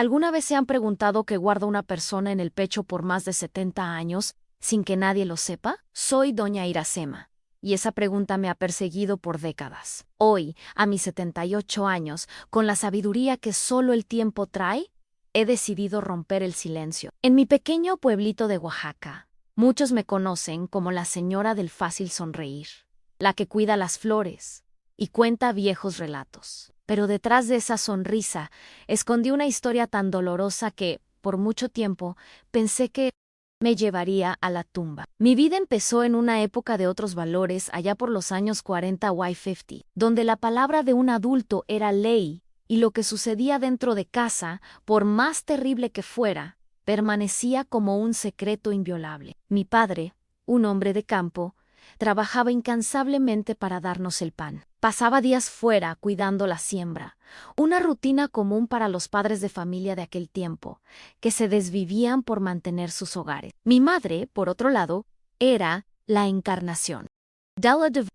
¿Alguna vez se han preguntado qué guarda una persona en el pecho por más de 70 años sin que nadie lo sepa? Soy doña Iracema, y esa pregunta me ha perseguido por décadas. Hoy, a mis 78 años, con la sabiduría que solo el tiempo trae, he decidido romper el silencio. En mi pequeño pueblito de Oaxaca, muchos me conocen como la señora del fácil sonreír, la que cuida las flores y cuenta viejos relatos. Pero detrás de esa sonrisa escondí una historia tan dolorosa que, por mucho tiempo, pensé que me llevaría a la tumba. Mi vida empezó en una época de otros valores allá por los años 40 y 50, donde la palabra de un adulto era ley y lo que sucedía dentro de casa, por más terrible que fuera, permanecía como un secreto inviolable. Mi padre, un hombre de campo, trabajaba incansablemente para darnos el pan. Pasaba días fuera cuidando la siembra, una rutina común para los padres de familia de aquel tiempo, que se desvivían por mantener sus hogares. Mi madre, por otro lado, era la encarnación.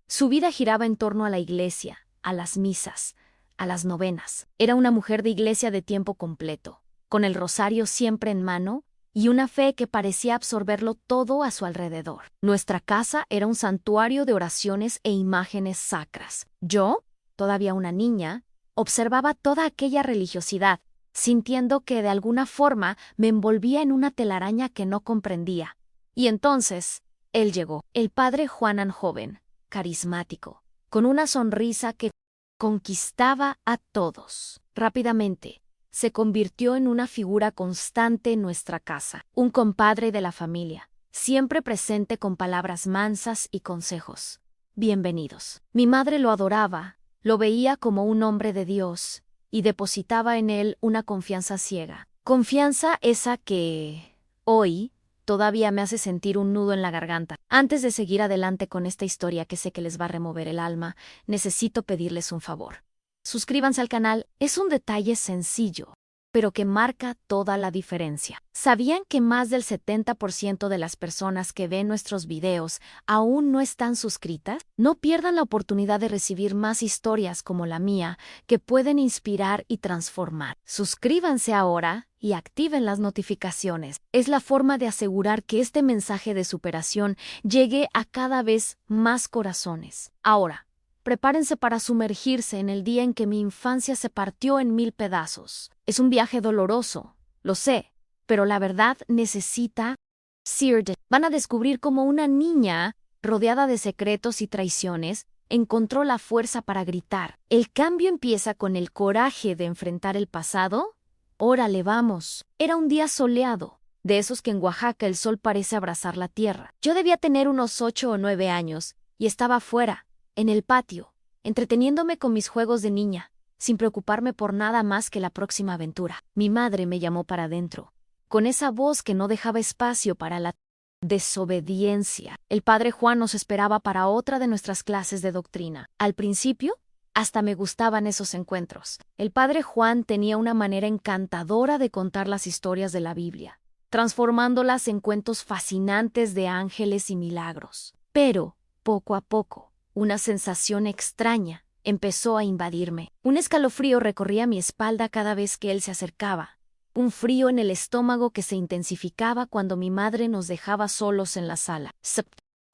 Su vida giraba en torno a la iglesia, a las misas, a las novenas. Era una mujer de iglesia de tiempo completo, con el rosario siempre en mano y una fe que parecía absorberlo todo a su alrededor. Nuestra casa era un santuario de oraciones e imágenes sacras. Yo, todavía una niña, observaba toda aquella religiosidad, sintiendo que de alguna forma me envolvía en una telaraña que no comprendía. Y entonces, él llegó, el padre Juanan joven, carismático, con una sonrisa que conquistaba a todos. Rápidamente, se convirtió en una figura constante en nuestra casa, un compadre de la familia, siempre presente con palabras mansas y consejos. Bienvenidos. Mi madre lo adoraba, lo veía como un hombre de Dios, y depositaba en él una confianza ciega. Confianza esa que, hoy, todavía me hace sentir un nudo en la garganta. Antes de seguir adelante con esta historia que sé que les va a remover el alma, necesito pedirles un favor. Suscríbanse al canal, es un detalle sencillo, pero que marca toda la diferencia. ¿Sabían que más del 70% de las personas que ven nuestros videos aún no están suscritas? No pierdan la oportunidad de recibir más historias como la mía que pueden inspirar y transformar. Suscríbanse ahora y activen las notificaciones. Es la forma de asegurar que este mensaje de superación llegue a cada vez más corazones. Ahora, prepárense para sumergirse en el día en que mi infancia se partió en 1000 pedazos. Es un viaje doloroso, lo sé, pero la verdad necesita ser. Van a descubrir cómo una niña, rodeada de secretos y traiciones, encontró la fuerza para gritar. El cambio empieza con el coraje de enfrentar el pasado. Órale, vamos. Era un día soleado, de esos que en Oaxaca el sol parece abrazar la tierra. Yo debía tener unos 8 o 9 años y estaba afuera, en el patio, entreteniéndome con mis juegos de niña, sin preocuparme por nada más que la próxima aventura. Mi madre me llamó para adentro, con esa voz que no dejaba espacio para la desobediencia. El padre Juan nos esperaba para otra de nuestras clases de doctrina. Al principio, hasta me gustaban esos encuentros. El padre Juan tenía una manera encantadora de contar las historias de la Biblia, transformándolas en cuentos fascinantes de ángeles y milagros. Pero, poco a poco, una sensación extraña empezó a invadirme. Un escalofrío recorría mi espalda cada vez que él se acercaba. Un frío en el estómago que se intensificaba cuando mi madre nos dejaba solos en la sala.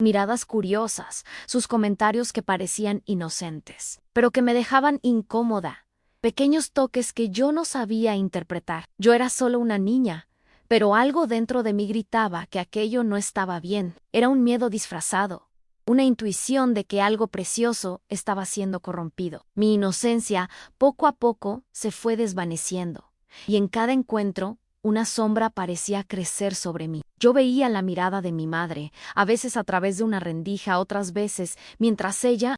Miradas curiosas, sus comentarios que parecían inocentes, pero que me dejaban incómoda. Pequeños toques que yo no sabía interpretar. Yo era solo una niña, pero algo dentro de mí gritaba que aquello no estaba bien. Era un miedo disfrazado. Una intuición de que algo precioso estaba siendo corrompido. Mi inocencia, poco a poco, se fue desvaneciendo, y en cada encuentro, una sombra parecía crecer sobre mí. Yo veía la mirada de mi madre, a veces a través de una rendija, otras veces, mientras ella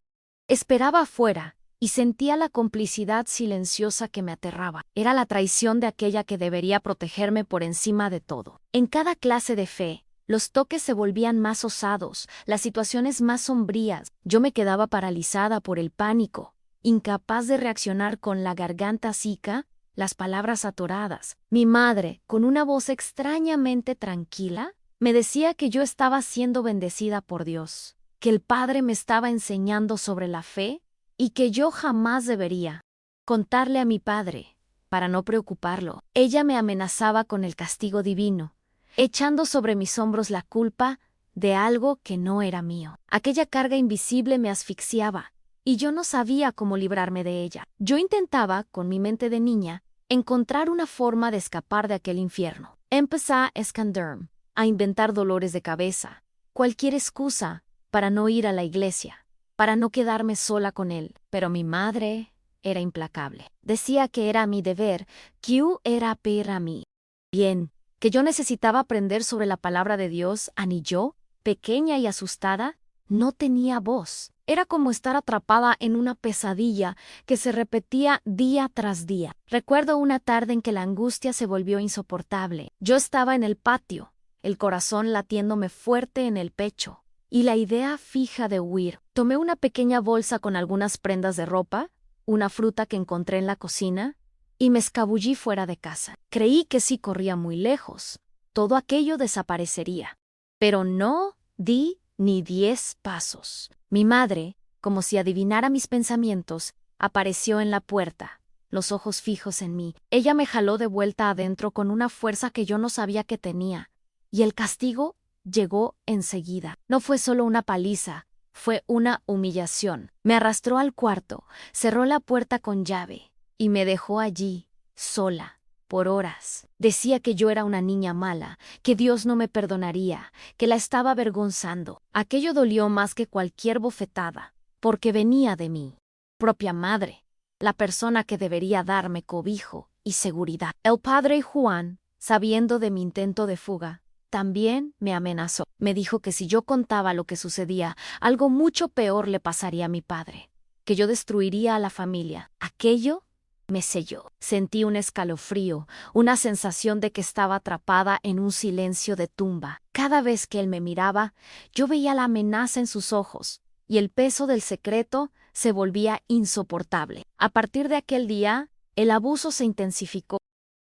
esperaba afuera, y sentía la complicidad silenciosa que me aterraba. Era la traición de aquella que debería protegerme por encima de todo. En cada clase de fe, los toques se volvían más osados, las situaciones más sombrías. Yo me quedaba paralizada por el pánico, incapaz de reaccionar con la garganta seca, las palabras atoradas. Mi madre, con una voz extrañamente tranquila, me decía que yo estaba siendo bendecida por Dios, que el Padre me estaba enseñando sobre la fe y que yo jamás debería contarle a mi padre, para no preocuparlo. Ella me amenazaba con el castigo divino, echando sobre mis hombros la culpa de algo que no era mío. Aquella carga invisible me asfixiaba, y yo no sabía cómo librarme de ella. Yo intentaba, con mi mente de niña, encontrar una forma de escapar de aquel infierno. Empecé a esconderme, a inventar dolores de cabeza, cualquier excusa para no ir a la iglesia, para no quedarme sola con él. Pero mi madre era implacable. Decía que era mi deber, que era para mí. Bien, que yo necesitaba aprender sobre la palabra de Dios, ni yo, pequeña y asustada, no tenía voz. Era como estar atrapada en una pesadilla que se repetía día tras día. Recuerdo una tarde en que la angustia se volvió insoportable. Yo estaba en el patio, el corazón latiéndome fuerte en el pecho, y la idea fija de huir. Tomé una pequeña bolsa con algunas prendas de ropa, una fruta que encontré en la cocina, y me escabullí fuera de casa. Creí que si corría muy lejos, todo aquello desaparecería. Pero no di ni 10 pasos. Mi madre, como si adivinara mis pensamientos, apareció en la puerta, los ojos fijos en mí. Ella me jaló de vuelta adentro con una fuerza que yo no sabía que tenía, y el castigo llegó enseguida. No fue solo una paliza, fue una humillación. Me arrastró al cuarto, cerró la puerta con llave, y me dejó allí, sola, por horas. Decía que yo era una niña mala, que Dios no me perdonaría, que la estaba avergonzando. Aquello dolió más que cualquier bofetada, porque venía de mí, propia madre, la persona que debería darme cobijo y seguridad. El padre Juan, sabiendo de mi intento de fuga, también me amenazó. Me dijo que si yo contaba lo que sucedía, algo mucho peor le pasaría a mi padre, que yo destruiría a la familia. Aquello me selló. Sentí un escalofrío, una sensación de que estaba atrapada en un silencio de tumba. Cada vez que él me miraba, yo veía la amenaza en sus ojos, y el peso del secreto se volvía insoportable. A partir de aquel día, el abuso se intensificó,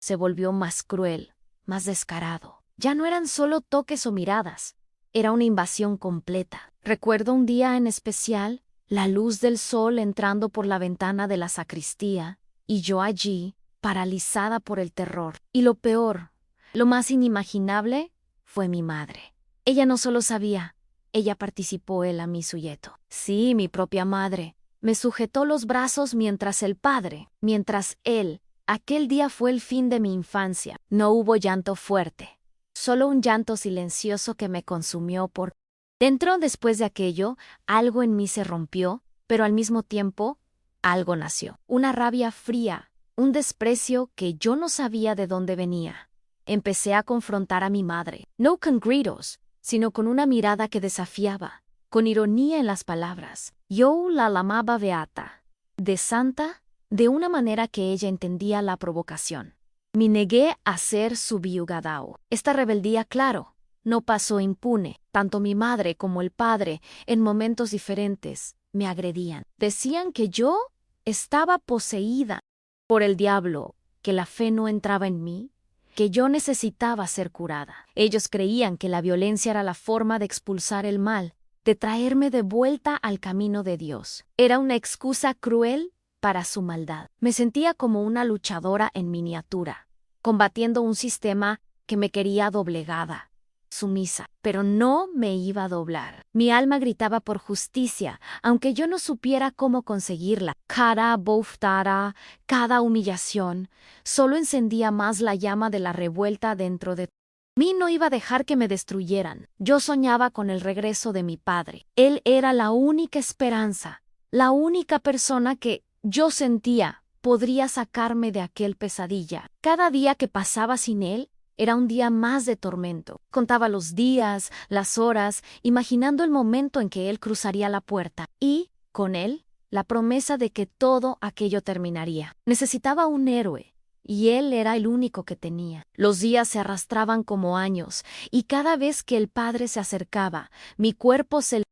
se volvió más cruel, más descarado. Ya no eran solo toques o miradas, era una invasión completa. Recuerdo un día en especial, la luz del sol entrando por la ventana de la sacristía, y yo allí, paralizada por el terror. Y lo peor, lo más inimaginable, fue mi madre. Ella no solo sabía, ella participó en mi suyeto. Sí, mi propia madre. Me sujetó los brazos mientras él, aquel día fue el fin de mi infancia. No hubo llanto fuerte, solo un llanto silencioso que me consumió por dentro. Después de aquello, algo en mí se rompió, pero al mismo tiempo, algo nació. Una rabia fría, un desprecio que yo no sabía de dónde venía. Empecé a confrontar a mi madre, no con gritos, sino con una mirada que desafiaba, con ironía en las palabras. Yo la llamaba beata, de santa, de una manera que ella entendía la provocación. Me negué a ser su viugadao. Esta rebeldía, claro, no pasó impune. Tanto mi madre como el padre, en momentos diferentes, me agredían. Decían que yo estaba poseída por el diablo, que la fe no entraba en mí, que yo necesitaba ser curada. Ellos creían que la violencia era la forma de expulsar el mal, de traerme de vuelta al camino de Dios. Era una excusa cruel para su maldad. Me sentía como una luchadora en miniatura, combatiendo un sistema que me quería doblegada, sumisa, pero no me iba a doblar. Mi alma gritaba por justicia, aunque yo no supiera cómo conseguirla. Cada bofetada, cada humillación, solo encendía más la llama de la revuelta dentro de mí. No iba a dejar que me destruyeran. Yo soñaba con el regreso de mi padre. Él era la única esperanza, la única persona que yo sentía podría sacarme de aquel pesadilla. Cada día que pasaba sin él era un día más de tormento. Contaba los días, las horas, imaginando el momento en que él cruzaría la puerta y, con él, la promesa de que todo aquello terminaría. Necesitaba un héroe, y él era el único que tenía. Los días se arrastraban como años, y cada vez que el padre se acercaba, mi cuerpo se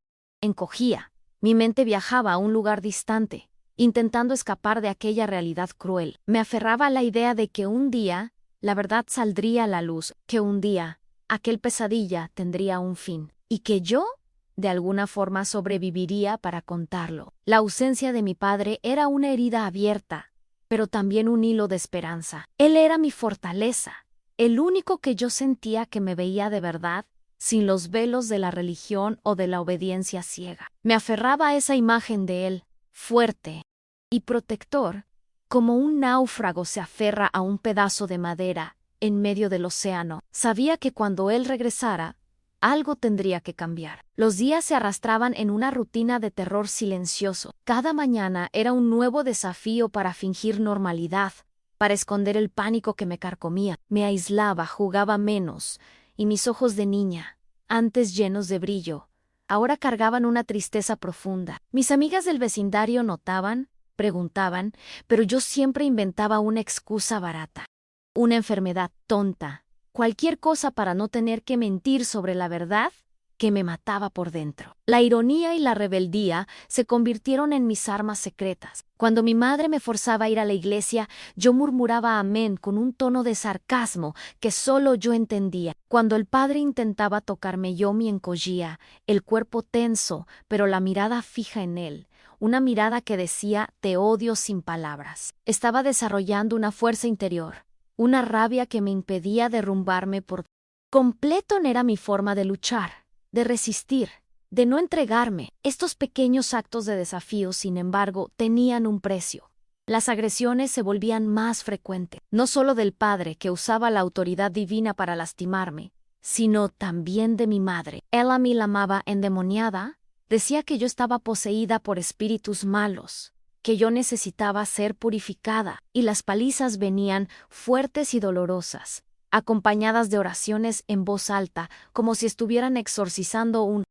encogía. Mi mente viajaba a un lugar distante, intentando escapar de aquella realidad cruel. Me aferraba a la idea de que un día la verdad saldría a la luz, que un día aquel pesadilla tendría un fin, y que yo, de alguna forma, sobreviviría para contarlo. La ausencia de mi padre era una herida abierta, pero también un hilo de esperanza. Él era mi fortaleza, el único que yo sentía que me veía de verdad, sin los velos de la religión o de la obediencia ciega. Me aferraba a esa imagen de él, fuerte y protector, como un náufrago se aferra a un pedazo de madera en medio del océano. Sabía que cuando él regresara, algo tendría que cambiar. Los días se arrastraban en una rutina de terror silencioso. Cada mañana era un nuevo desafío para fingir normalidad, para esconder el pánico que me carcomía. Me aislaba, jugaba menos, y mis ojos de niña, antes llenos de brillo, ahora cargaban una tristeza profunda. Mis amigas del vecindario notaban, preguntaban, pero yo siempre inventaba una excusa barata. Una enfermedad tonta, cualquier cosa para no tener que mentir sobre la verdad que me mataba por dentro. La ironía y la rebeldía se convirtieron en mis armas secretas. Cuando mi madre me forzaba a ir a la iglesia, yo murmuraba amén con un tono de sarcasmo que solo yo entendía. Cuando el padre intentaba tocarme, yo me encogía, el cuerpo tenso, pero la mirada fija en él. Una mirada que decía, te odio sin palabras. Estaba desarrollando una fuerza interior, una rabia que me impedía derrumbarme por completo. No era mi forma de luchar, de resistir, de no entregarme. Estos pequeños actos de desafío, sin embargo, tenían un precio. Las agresiones se volvían más frecuentes, no solo del padre que usaba la autoridad divina para lastimarme, sino también de mi madre. Ella me llamaba endemoniada, decía que yo estaba poseída por espíritus malos, que yo necesitaba ser purificada, y las palizas venían fuertes y dolorosas, acompañadas de oraciones en voz alta, como si estuvieran exorcizando un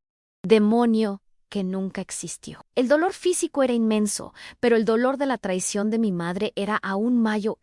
demonio que nunca existió. El dolor físico era inmenso, pero el dolor de la traición de mi madre era aún mayor.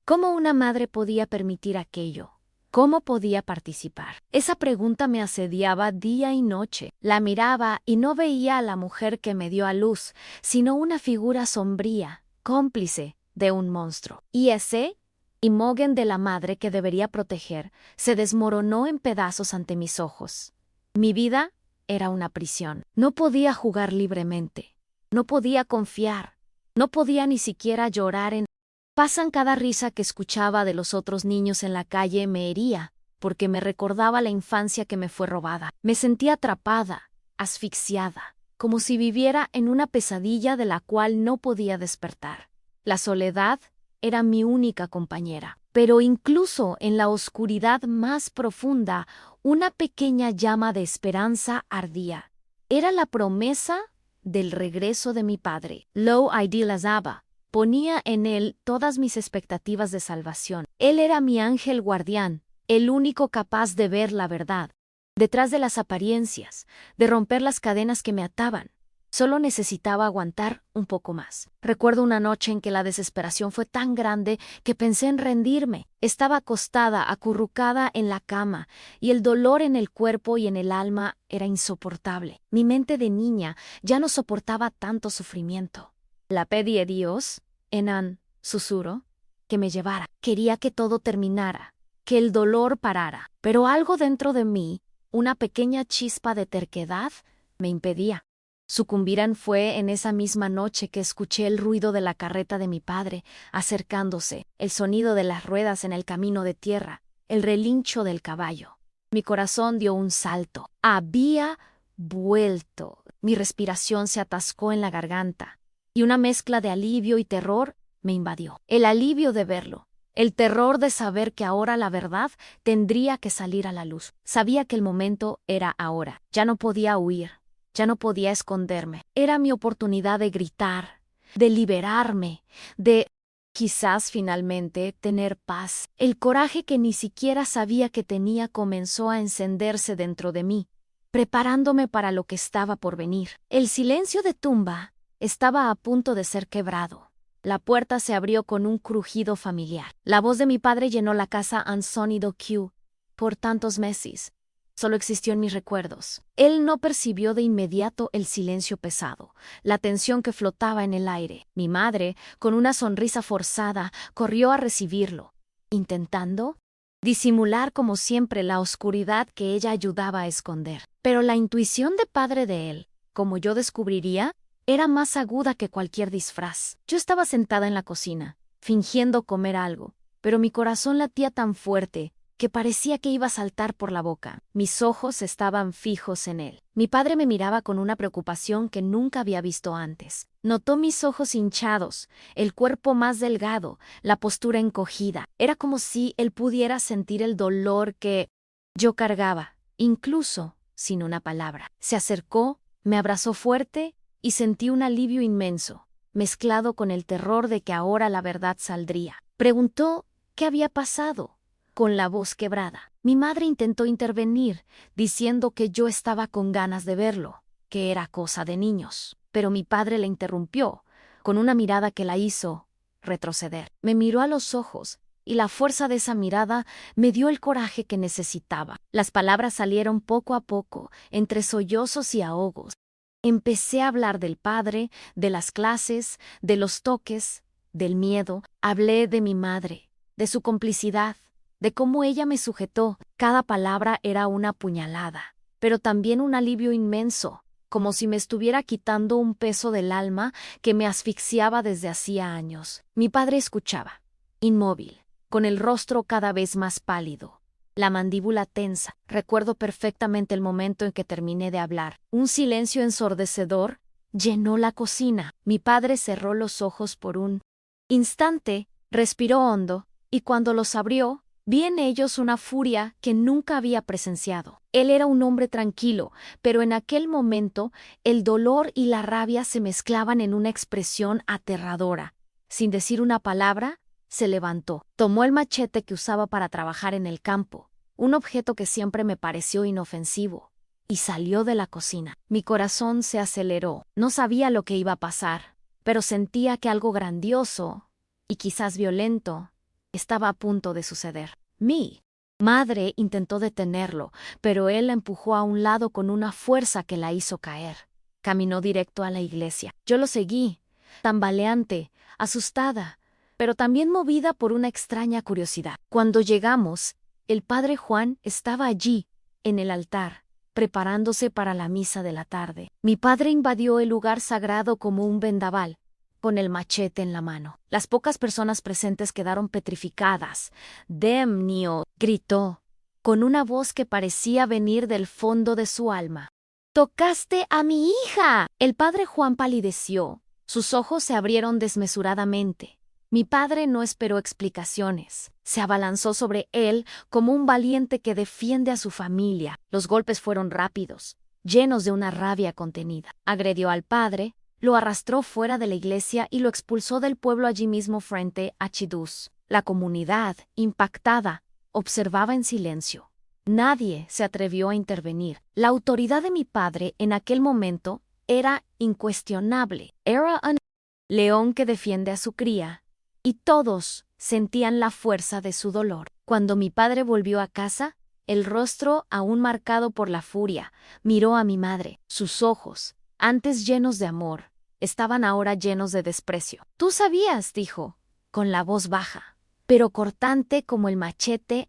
¿Cómo una madre podía permitir aquello? ¿Cómo podía participar? Esa pregunta me asediaba día y noche. La miraba y no veía a la mujer que me dio a luz, sino una figura sombría, cómplice de un monstruo. Y ese imagen de la madre que debería proteger se desmoronó en pedazos ante mis ojos. Mi vida era una prisión. No podía jugar libremente. No podía confiar. No podía ni siquiera llorar en paz. Cada risa que escuchaba de los otros niños en la calle me hería, porque me recordaba la infancia que me fue robada. Me sentía atrapada, asfixiada, como si viviera en una pesadilla de la cual no podía despertar. La soledad era mi única compañera. Pero incluso en la oscuridad más profunda, una pequeña llama de esperanza ardía. Era la promesa del regreso de mi padre. Lo idealizaba. Ponía en él todas mis expectativas de salvación. Él era mi ángel guardián, el único capaz de ver la verdad, detrás de las apariencias, de romper las cadenas que me ataban. Solo necesitaba aguantar un poco más. Recuerdo una noche en que la desesperación fue tan grande que pensé en rendirme. Estaba acostada, acurrucada en la cama, y el dolor en el cuerpo y en el alma era insoportable. Mi mente de niña ya no soportaba tanto sufrimiento. La pedí a Dios, en un susurro, que me llevara. Quería que todo terminara, que el dolor parara. Pero algo dentro de mí, una pequeña chispa de terquedad, me impedía. Sucumbirán fue en esa misma noche que escuché el ruido de la carreta de mi padre acercándose, el sonido de las ruedas en el camino de tierra, el relincho del caballo. Mi corazón dio un salto. Había vuelto. Mi respiración se atascó en la garganta, y una mezcla de alivio y terror me invadió. El alivio de verlo, el terror de saber que ahora la verdad tendría que salir a la luz. Sabía que el momento era ahora. Ya no podía huir. Ya no podía esconderme. Era mi oportunidad de gritar, de liberarme, de, quizás finalmente, tener paz. El coraje que ni siquiera sabía que tenía comenzó a encenderse dentro de mí, preparándome para lo que estaba por venir. El silencio de tumba estaba a punto de ser quebrado. La puerta se abrió con un crujido familiar. La voz de mi padre llenó la casa un sonido que, por tantos meses, solo existió en mis recuerdos. Él no percibió de inmediato el silencio pesado, la tensión que flotaba en el aire. Mi madre, con una sonrisa forzada, corrió a recibirlo, intentando disimular como siempre la oscuridad que ella ayudaba a esconder. Pero la intuición de padre de él, como yo descubriría, era más aguda que cualquier disfraz. Yo estaba sentada en la cocina, fingiendo comer algo, pero mi corazón latía tan fuerte que parecía que iba a saltar por la boca. Mis ojos estaban fijos en él. Mi padre me miraba con una preocupación que nunca había visto antes. Notó mis ojos hinchados, el cuerpo más delgado, la postura encogida. Era como si él pudiera sentir el dolor que yo cargaba, incluso sin una palabra. Se acercó, me abrazó fuerte y sentí un alivio inmenso, mezclado con el terror de que ahora la verdad saldría. Preguntó qué había pasado, con la voz quebrada. Mi madre intentó intervenir, diciendo que yo estaba con ganas de verlo, que era cosa de niños. Pero mi padre la interrumpió, con una mirada que la hizo retroceder. Me miró a los ojos, y la fuerza de esa mirada me dio el coraje que necesitaba. Las palabras salieron poco a poco, entre sollozos y ahogos. Empecé a hablar del padre, de las clases, de los toques, del miedo. Hablé de mi madre, de su complicidad, de cómo ella me sujetó. Cada palabra era una puñalada, pero también un alivio inmenso, como si me estuviera quitando un peso del alma que me asfixiaba desde hacía años. Mi padre escuchaba, inmóvil, con el rostro cada vez más pálido, la mandíbula tensa. Recuerdo perfectamente el momento en que terminé de hablar. Un silencio ensordecedor llenó la cocina. Mi padre cerró los ojos por un instante, respiró hondo, y cuando los abrió, vi en ellos una furia que nunca había presenciado. Él era un hombre tranquilo, pero en aquel momento el dolor y la rabia se mezclaban en una expresión aterradora. Sin decir una palabra, se levantó. Tomó el machete que usaba para trabajar en el campo, un objeto que siempre me pareció inofensivo, y salió de la cocina. Mi corazón se aceleró. No sabía lo que iba a pasar, pero sentía que algo grandioso, y quizás violento, estaba a punto de suceder. Mi madre intentó detenerlo, pero él la empujó a un lado con una fuerza que la hizo caer. Caminó directo a la iglesia. Yo lo seguí, tambaleante, asustada, pero también movida por una extraña curiosidad. Cuando llegamos, el padre Juan estaba allí, en el altar, preparándose para la misa de la tarde. Mi padre invadió el lugar sagrado como un vendaval, con el machete en la mano. Las pocas personas presentes quedaron petrificadas. «Demnio», gritó, con una voz que parecía venir del fondo de su alma. «¡Tocaste a mi hija!». El padre Juan palideció. Sus ojos se abrieron desmesuradamente. Mi padre no esperó explicaciones. Se abalanzó sobre él como un valiente que defiende a su familia. Los golpes fueron rápidos, llenos de una rabia contenida. Agredió al padre, lo arrastró fuera de la iglesia y lo expulsó del pueblo allí mismo frente a Chidús. La comunidad, impactada, observaba en silencio. Nadie se atrevió a intervenir. La autoridad de mi padre en aquel momento era incuestionable. Era un león que defiende a su cría, y todos sentían la fuerza de su dolor. Cuando mi padre volvió a casa, el rostro aún marcado por la furia, miró a mi madre. Sus ojos, antes llenos de amor, estaban ahora llenos de desprecio. «Tú sabías», dijo, con la voz baja, pero cortante como el machete,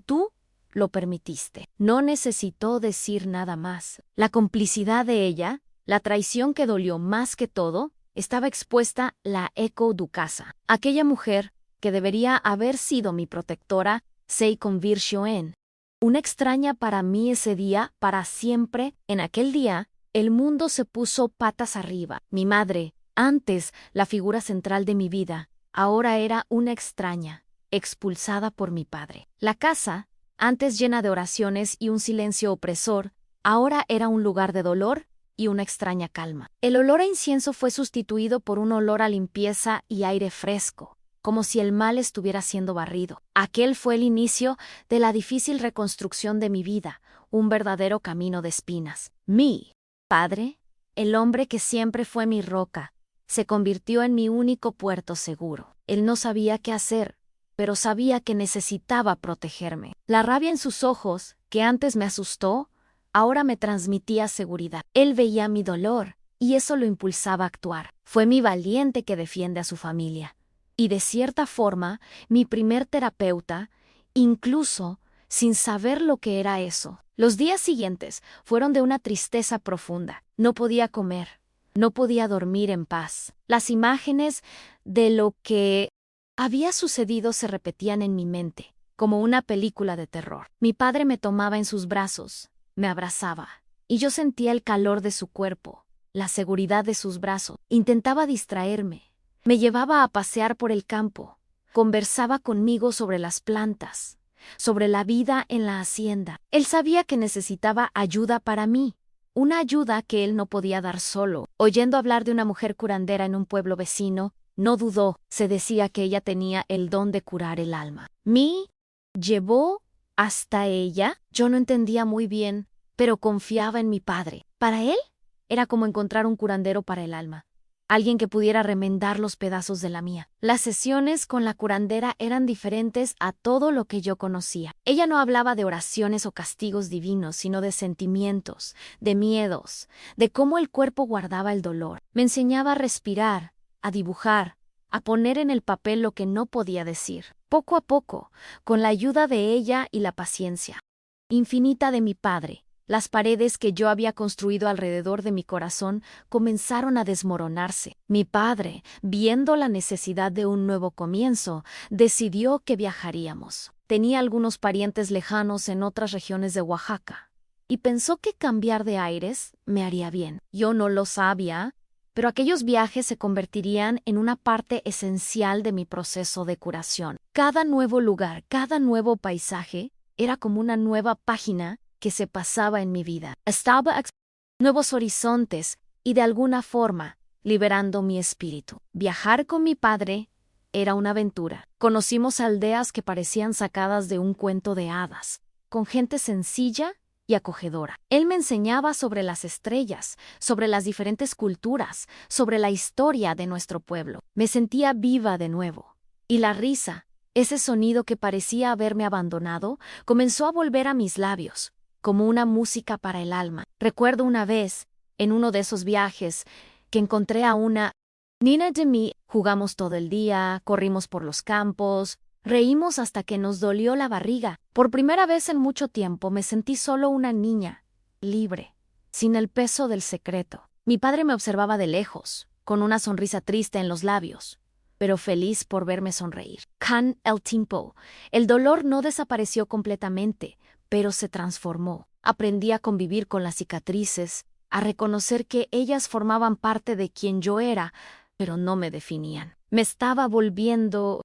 «tú lo permitiste». No necesitó decir nada más. La complicidad de ella, la traición que dolió más que todo, estaba expuesta. La eco ducasa, aquella mujer que debería haber sido mi protectora, se convirtió en una extraña para mí ese día, para siempre. En aquel día, el mundo se puso patas arriba. Mi madre, antes la figura central de mi vida, ahora era una extraña, expulsada por mi padre. La casa, antes llena de oraciones y un silencio opresor, ahora era un lugar de dolor y una extraña calma. El olor a incienso fue sustituido por un olor a limpieza y aire fresco, como si el mal estuviera siendo barrido. Aquel fue el inicio de la difícil reconstrucción de mi vida, un verdadero camino de espinas. Mi padre, el hombre que siempre fue mi roca, se convirtió en mi único puerto seguro. Él no sabía qué hacer, pero sabía que necesitaba protegerme. La rabia en sus ojos, que antes me asustó, ahora me transmitía seguridad. Él veía mi dolor, y eso lo impulsaba a actuar. Fue mi valiente que defiende a su familia. Y de cierta forma, mi primer terapeuta, incluso sin saber lo que era eso. Los días siguientes fueron de una tristeza profunda. No podía comer, no podía dormir en paz. Las imágenes de lo que había sucedido se repetían en mi mente, como una película de terror. Mi padre me tomaba en sus brazos, me abrazaba, y yo sentía el calor de su cuerpo, la seguridad de sus brazos. Intentaba distraerme. Me llevaba a pasear por el campo. Conversaba conmigo sobre las plantas, sobre la vida en la hacienda. Él sabía que necesitaba ayuda para mí, una ayuda que él no podía dar solo. Oyendo hablar de una mujer curandera en un pueblo vecino, no dudó, se decía que ella tenía el don de curar el alma. ¿Me llevó hasta ella? Yo no entendía muy bien, pero confiaba en mi padre. Para él, era como encontrar un curandero para el alma, alguien que pudiera remendar los pedazos de la mía. Las sesiones con la curandera eran diferentes a todo lo que yo conocía. Ella no hablaba de oraciones o castigos divinos, sino de sentimientos, de miedos, de cómo el cuerpo guardaba el dolor. Me enseñaba a respirar, a dibujar, a poner en el papel lo que no podía decir. Poco a poco, con la ayuda de ella y la paciencia infinita de mi padre, las paredes que yo había construido alrededor de mi corazón comenzaron a desmoronarse. Mi padre, viendo la necesidad de un nuevo comienzo, decidió que viajaríamos. Tenía algunos parientes lejanos en otras regiones de Oaxaca, y pensó que cambiar de aires me haría bien. Yo no lo sabía, pero aquellos viajes se convertirían en una parte esencial de mi proceso de curación. Cada nuevo lugar, cada nuevo paisaje, era como una nueva página que se pasaba en mi vida. Estaba nuevos horizontes y de alguna forma liberando mi espíritu. Viajar con mi padre era una aventura. Conocimos aldeas que parecían sacadas de un cuento de hadas, con gente sencilla y acogedora. Él me enseñaba sobre las estrellas, sobre las diferentes culturas, sobre la historia de nuestro pueblo. Me sentía viva de nuevo. Y la risa, ese sonido que parecía haberme abandonado, comenzó a volver a mis labios, como una música para el alma. Recuerdo una vez, en uno de esos viajes, que encontré a una Nina de mí. Jugamos todo el día, corrimos por los campos, reímos hasta que nos dolió la barriga. Por primera vez en mucho tiempo me sentí solo una niña, libre, sin el peso del secreto. Mi padre me observaba de lejos, con una sonrisa triste en los labios, pero feliz por verme sonreír. Con el tiempo, el dolor no desapareció completamente, pero se transformó. Aprendí a convivir con las cicatrices, a reconocer que ellas formaban parte de quien yo era, pero no me definían. Me estaba volviendo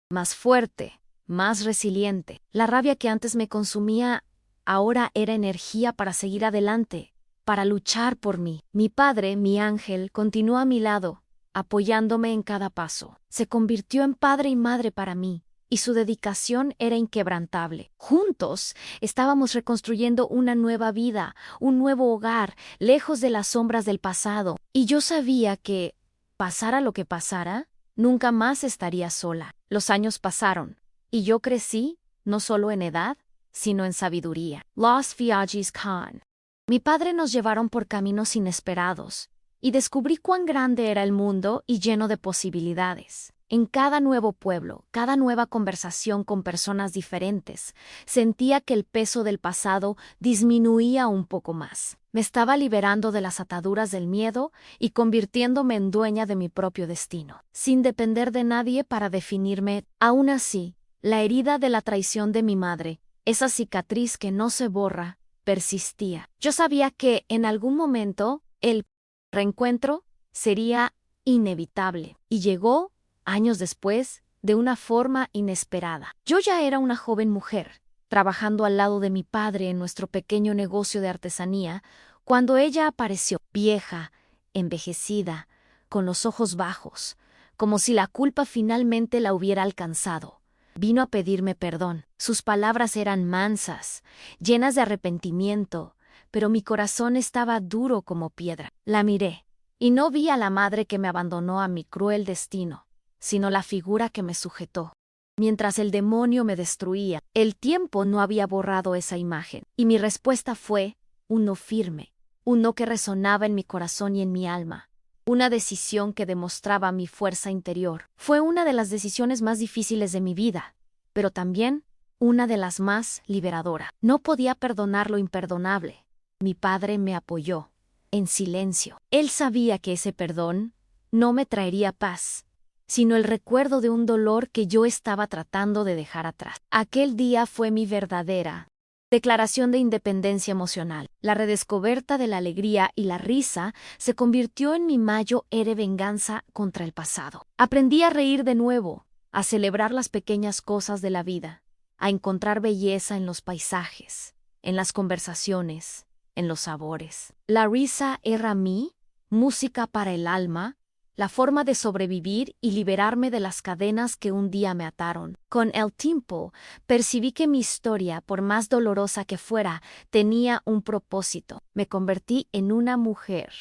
más fuerte, más resiliente. La rabia que antes me consumía ahora era energía para seguir adelante, para luchar por mí. Mi padre, mi ángel, continuó a mi lado, apoyándome en cada paso. Se convirtió en padre y madre para mí, y su dedicación era inquebrantable. Juntos estábamos reconstruyendo una nueva vida, un nuevo hogar, lejos de las sombras del pasado. Y yo sabía que, pasara lo que pasara, nunca más estaría sola. Los años pasaron, y yo crecí, no solo en edad, sino en sabiduría. Los viajes con mi padre nos llevaron por caminos inesperados, y descubrí cuán grande era el mundo y lleno de posibilidades. En cada nuevo pueblo, cada nueva conversación con personas diferentes, sentía que el peso del pasado disminuía un poco más. Me estaba liberando de las ataduras del miedo y convirtiéndome en dueña de mi propio destino, sin depender de nadie para definirme. Aún así, la herida de la traición de mi madre, esa cicatriz que no se borra, persistía. Yo sabía que, en algún momento, el reencuentro sería inevitable, y llegó años después, de una forma inesperada. Yo ya era una joven mujer, trabajando al lado de mi padre en nuestro pequeño negocio de artesanía, cuando ella apareció, vieja, envejecida, con los ojos bajos, como si la culpa finalmente la hubiera alcanzado. Vino a pedirme perdón. Sus palabras eran mansas, llenas de arrepentimiento, pero mi corazón estaba duro como piedra. La miré, y no vi a la madre que me abandonó a mi cruel destino, sino la figura que me sujetó. Mientras el demonio me destruía, el tiempo no había borrado esa imagen, y mi respuesta fue un no firme, un no que resonaba en mi corazón y en mi alma, una decisión que demostraba mi fuerza interior. Fue una de las decisiones más difíciles de mi vida, pero también una de las más liberadoras. No podía perdonar lo imperdonable. Mi padre me apoyó, en silencio. Él sabía que ese perdón no me traería paz, sino el recuerdo de un dolor que yo estaba tratando de dejar atrás. Aquel día fue mi verdadera declaración de independencia emocional. La redescoberta de la alegría y la risa se convirtió en mi mayo ere venganza contra el pasado. Aprendí a reír de nuevo, a celebrar las pequeñas cosas de la vida, a encontrar belleza en los paisajes, en las conversaciones, en los sabores. La risa era mí, música para el alma, la forma de sobrevivir y liberarme de las cadenas que un día me ataron. Con el tiempo, percibí que mi historia, por más dolorosa que fuera, tenía un propósito. Me convertí en una mujer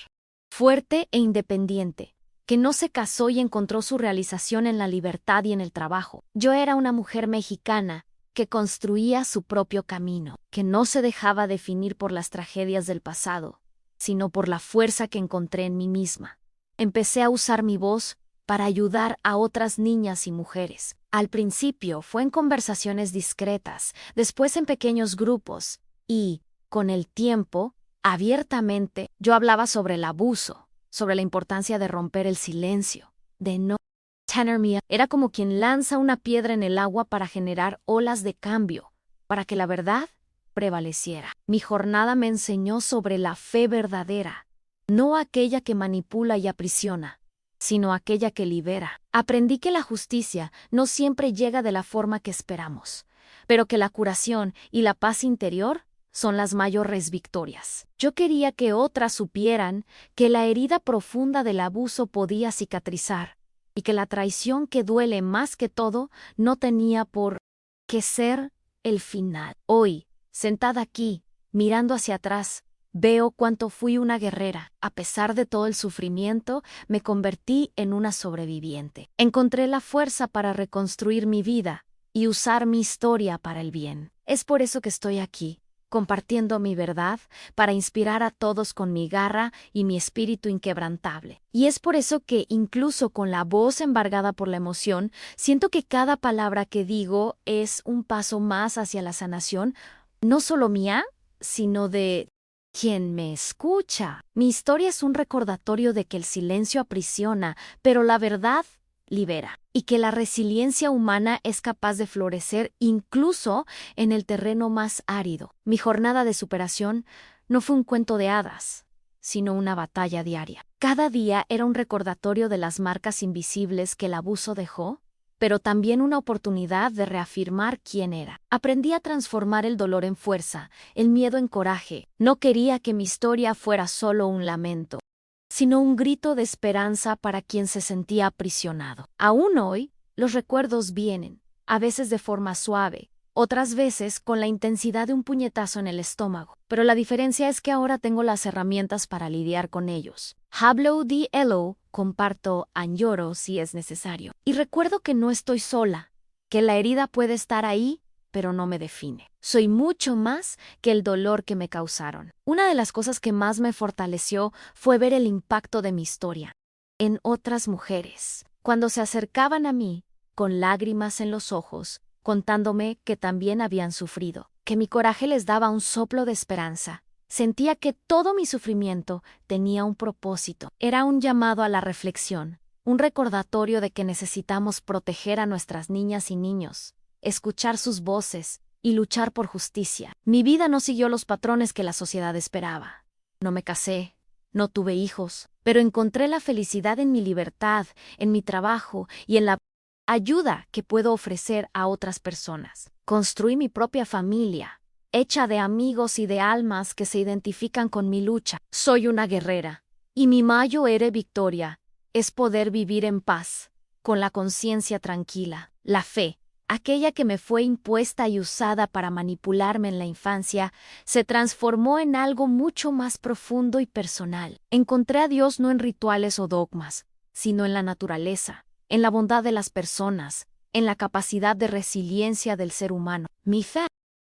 fuerte e independiente, que no se casó y encontró su realización en la libertad y en el trabajo. Yo era una mujer mexicana que construía su propio camino, que no se dejaba definir por las tragedias del pasado, sino por la fuerza que encontré en mí misma. Empecé a usar mi voz para ayudar a otras niñas y mujeres. Al principio fue en conversaciones discretas, después en pequeños grupos y, con el tiempo, abiertamente, yo hablaba sobre el abuso, sobre la importancia de romper el silencio, de no tener. Era como quien lanza una piedra en el agua para generar olas de cambio, para que la verdad prevaleciera. Mi jornada me enseñó sobre la fe verdadera, no aquella que manipula y aprisiona, sino aquella que libera. Aprendí que la justicia no siempre llega de la forma que esperamos, pero que la curación y la paz interior son las mayores victorias. Yo quería que otras supieran que la herida profunda del abuso podía cicatrizar y que la traición que duele más que todo no tenía por qué ser el final. Hoy, sentada aquí, mirando hacia atrás, veo cuánto fui una guerrera. A pesar de todo el sufrimiento, me convertí en una sobreviviente. Encontré la fuerza para reconstruir mi vida y usar mi historia para el bien. Es por eso que estoy aquí, compartiendo mi verdad, para inspirar a todos con mi garra y mi espíritu inquebrantable. Y es por eso que, incluso con la voz embargada por la emoción, siento que cada palabra que digo es un paso más hacia la sanación, no solo mía, sino de quien me escucha. Mi historia es un recordatorio de que el silencio aprisiona, pero la verdad libera, y que la resiliencia humana es capaz de florecer incluso en el terreno más árido. Mi jornada de superación no fue un cuento de hadas, sino una batalla diaria. Cada día era un recordatorio de las marcas invisibles que el abuso dejó, pero también una oportunidad de reafirmar quién era. Aprendí a transformar el dolor en fuerza, el miedo en coraje. No quería que mi historia fuera solo un lamento, sino un grito de esperanza para quien se sentía aprisionado. Aún hoy, los recuerdos vienen, a veces de forma suave, otras veces con la intensidad de un puñetazo en el estómago. Pero la diferencia es que ahora tengo las herramientas para lidiar con ellos. Hablo de elo, comparto, añoro si es necesario. Y recuerdo que no estoy sola, que la herida puede estar ahí, pero no me define. Soy mucho más que el dolor que me causaron. Una de las cosas que más me fortaleció fue ver el impacto de mi historia en otras mujeres, cuando se acercaban a mí, con lágrimas en los ojos, contándome que también habían sufrido, que mi coraje les daba un soplo de esperanza. Sentía que todo mi sufrimiento tenía un propósito. Era un llamado a la reflexión, un recordatorio de que necesitamos proteger a nuestras niñas y niños, escuchar sus voces y luchar por justicia. Mi vida no siguió los patrones que la sociedad esperaba. No me casé, no tuve hijos, pero encontré la felicidad en mi libertad, en mi trabajo y en la ayuda que puedo ofrecer a otras personas. Construí mi propia familia, hecha de amigos y de almas que se identifican con mi lucha. Soy una guerrera, y mi mayo ere victoria es poder vivir en paz, con la conciencia tranquila. La fe, aquella que me fue impuesta y usada para manipularme en la infancia, se transformó en algo mucho más profundo y personal. Encontré a Dios no en rituales o dogmas, sino en la naturaleza, en la bondad de las personas, en la capacidad de resiliencia del ser humano. Mi fe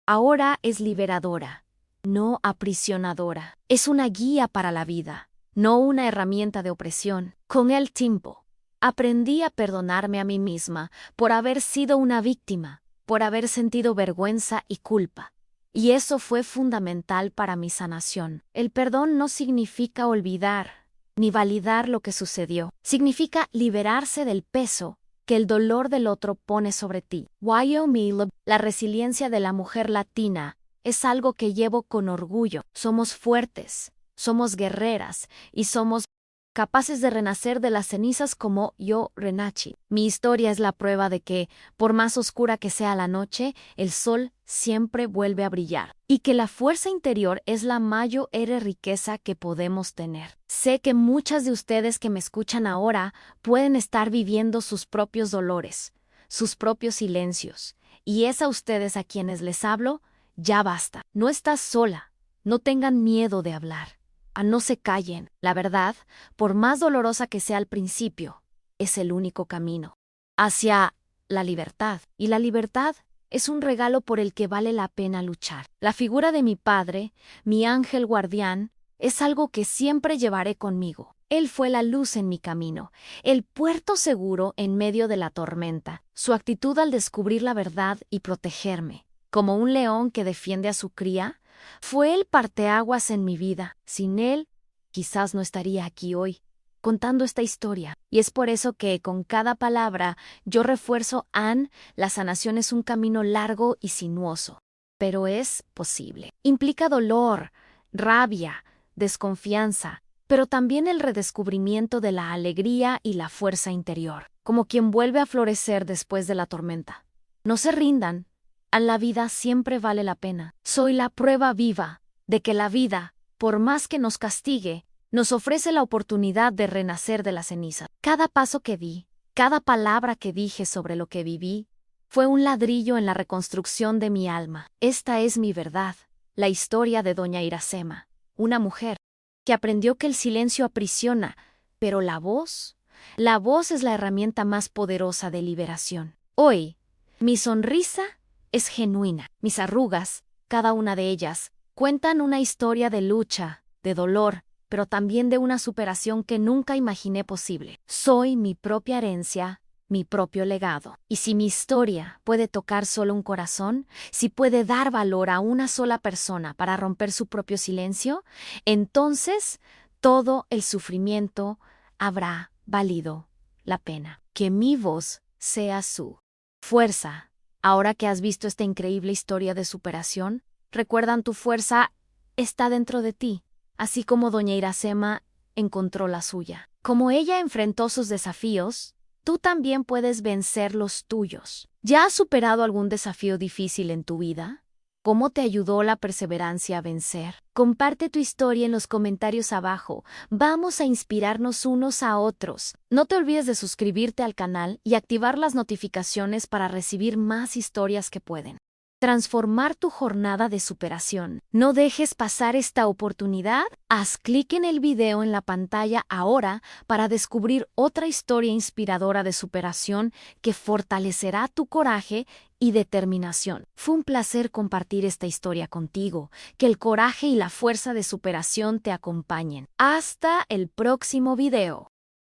ahora es liberadora, no aprisionadora. Es una guía para la vida, no una herramienta de opresión. Con el tiempo, aprendí a perdonarme a mí misma por haber sido una víctima, por haber sentido vergüenza y culpa. Y eso fue fundamental para mi sanación. El perdón no significa olvidar, ni validar lo que sucedió. Significa liberarse del peso que el dolor del otro pone sobre ti. La resiliencia de la mujer latina es algo que llevo con orgullo. Somos fuertes, somos guerreras y somos capaces de renacer de las cenizas como yo renací. Mi historia es la prueba de que, por más oscura que sea la noche, el sol siempre vuelve a brillar, y que la fuerza interior es la mayor riqueza que podemos tener. Sé que muchas de ustedes que me escuchan ahora pueden estar viviendo sus propios dolores, sus propios silencios, y es a ustedes a quienes les hablo, ya basta. No estás sola, no tengan miedo de hablar. No se callen. La verdad, por más dolorosa que sea al principio, es el único camino hacia la libertad. Y la libertad es un regalo por el que vale la pena luchar. La figura de mi padre, mi ángel guardián, es algo que siempre llevaré conmigo. Él fue la luz en mi camino, el puerto seguro en medio de la tormenta. Su actitud al descubrir la verdad y protegerme, como un león que defiende a su cría, fue el parteaguas en mi vida. Sin él, quizás no estaría aquí hoy, contando esta historia. Y es por eso que, con cada palabra, yo refuerzo, Anne, la sanación es un camino largo y sinuoso. Pero es posible. Implica dolor, rabia, desconfianza, pero también el redescubrimiento de la alegría y la fuerza interior, como quien vuelve a florecer después de la tormenta. No se rindan. A la vida siempre vale la pena. Soy la prueba viva de que la vida, por más que nos castigue, nos ofrece la oportunidad de renacer de la ceniza. Cada paso que di, cada palabra que dije sobre lo que viví, fue un ladrillo en la reconstrucción de mi alma. Esta es mi verdad, la historia de doña Iracema, una mujer que aprendió que el silencio aprisiona, pero la voz es la herramienta más poderosa de liberación. Hoy, mi sonrisa es genuina. Mis arrugas, cada una de ellas, cuentan una historia de lucha, de dolor, pero también de una superación que nunca imaginé posible. Soy mi propia herencia, mi propio legado. Y si mi historia puede tocar solo un corazón, si puede dar valor a una sola persona para romper su propio silencio, entonces todo el sufrimiento habrá valido la pena. Que mi voz sea su fuerza. Ahora que has visto esta increíble historia de superación, recuerdan tu fuerza está dentro de ti, así como doña Iracema encontró la suya. Como ella enfrentó sus desafíos, tú también puedes vencer los tuyos. ¿Ya has superado algún desafío difícil en tu vida? ¿Cómo te ayudó la perseverancia a vencer? Comparte tu historia en los comentarios abajo. Vamos a inspirarnos unos a otros. No te olvides de suscribirte al canal y activar las notificaciones para recibir más historias que pueden transformar tu jornada de superación. No dejes pasar esta oportunidad. Haz clic en el video en la pantalla ahora para descubrir otra historia inspiradora de superación que fortalecerá tu coraje y determinación. Fue un placer compartir esta historia contigo. Que el coraje y la fuerza de superación te acompañen. Hasta el próximo video.